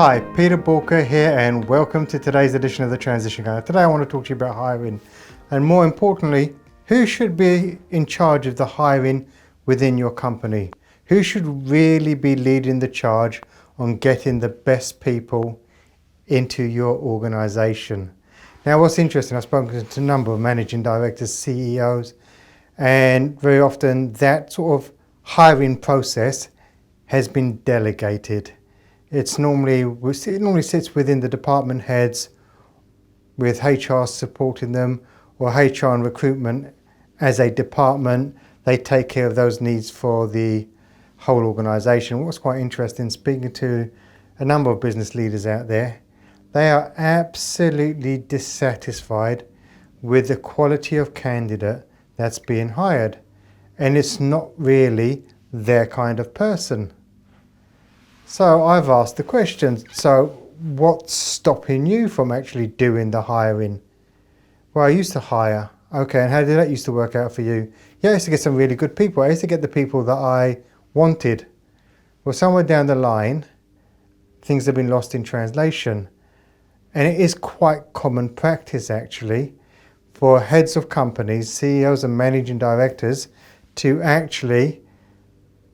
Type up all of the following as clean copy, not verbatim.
Hi, Peter Boolkah here and welcome to today's edition of the Transition Guide. Today I want to talk to you about hiring and more importantly, who should be in charge of the hiring within your company? Who should really be leading the charge on getting the best people into your organization? Now what's interesting, I've spoken to a number of managing directors, CEOs, and very often that sort of hiring process has been delegated. It normally sits within the department heads with HR supporting them, or HR and recruitment as a department. They take care of those needs for the whole organisation. What's quite interesting, speaking to a number of business leaders out there, they are absolutely dissatisfied with the quality of candidate that's being hired. And it's not really their kind of person. So I've asked the question, so what's stopping you from actually doing the hiring? Well, I used to hire. Okay, and how did that used to work out for you? Yeah, I used to get some really good people. I used to get the people that I wanted. Well, somewhere down the line, things have been lost in translation. And it is quite common practice, actually, for heads of companies, CEOs and managing directors to actually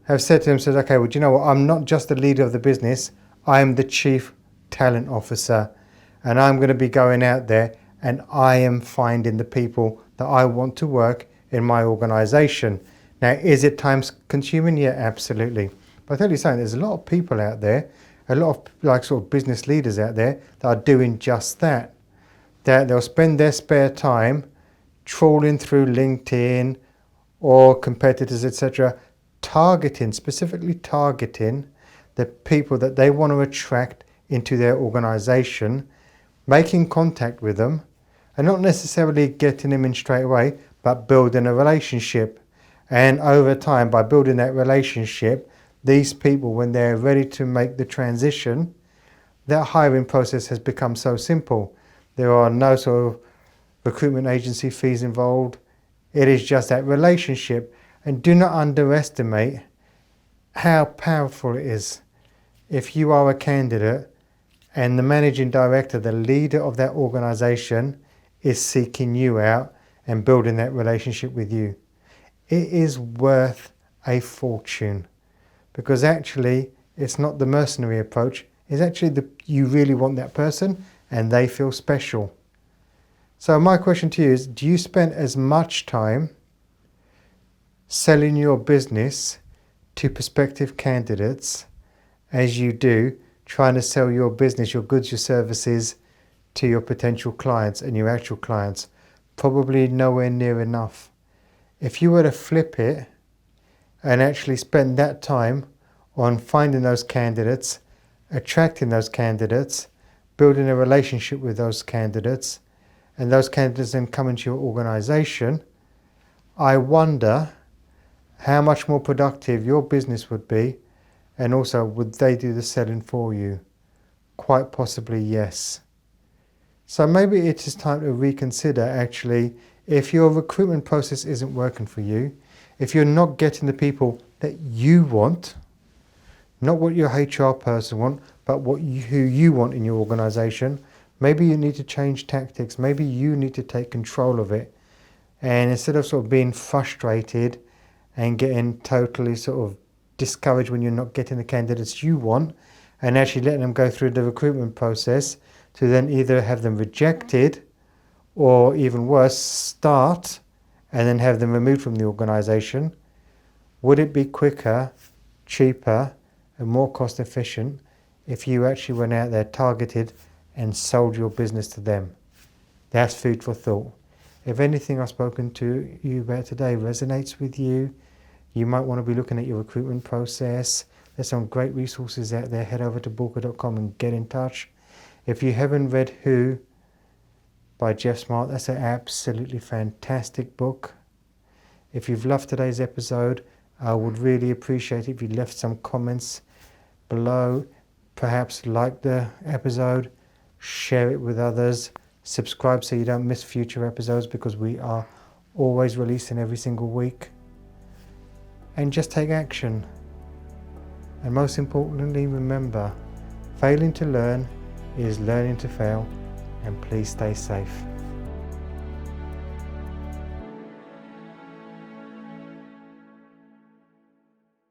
have said to themselves, okay, well, do you know what? I'm not just the leader of the business. I'm the chief talent officer. And I'm going to be going out there and I am finding the people that I want to work in my organization. Now, is it time consuming? Yeah, absolutely. But I tell you something, there's a lot of people out there, a lot of sort of business leaders out there that are doing just that. That they'll spend their spare time trawling through LinkedIn or competitors, etc., specifically targeting the people that they want to attract into their organization, making contact with them, and not necessarily getting them in straight away, but building a relationship. And over time, by building that relationship, these people, when they're ready to make the transition, that hiring process has become so simple. There are no sort of recruitment agency fees involved. It is just that relationship. And do not underestimate how powerful it is if you are a candidate and the managing director, the leader of that organization, is seeking you out and building that relationship with you. It is worth a fortune, because actually it's not the mercenary approach. It's actually you really want that person and they feel special. So my question to you is, do you spend as much time selling your business to prospective candidates as you do trying to sell your business, your goods, your services to your potential clients and your actual clients? Probably nowhere near enough. If you were to flip it and actually spend that time on finding those candidates, attracting those candidates, building a relationship with those candidates, and those candidates then come into your organization, I wonder how much more productive your business would be, and also would they do the selling for you? Quite possibly yes. So maybe it is time to reconsider, actually, if your recruitment process isn't working for you, if you're not getting the people that you want, not what your HR person want, but who you want in your organization, maybe you need to change tactics. Maybe you need to take control of it. And instead of sort of being frustrated and getting totally sort of discouraged when you're not getting the candidates you want, and actually letting them go through the recruitment process to then either have them rejected or even worse, start and then have them removed from the organization, would it be quicker, cheaper and more cost efficient if you actually went out there, targeted and sold your business to them? That's food for thought. If anything I've spoken to you about today resonates with you, you might want to be looking at your recruitment process. There's some great resources out there. Head over to boolkah.com and get in touch. If you haven't read Who by Jeff Smart, that's an absolutely fantastic book. If you've loved today's episode, I would really appreciate it if you left some comments below. Perhaps like the episode, share it with others, subscribe so you don't miss future episodes, because we are always releasing every single week. And just take action. And most importantly, remember, Failing to learn is learning to fail, and please stay safe.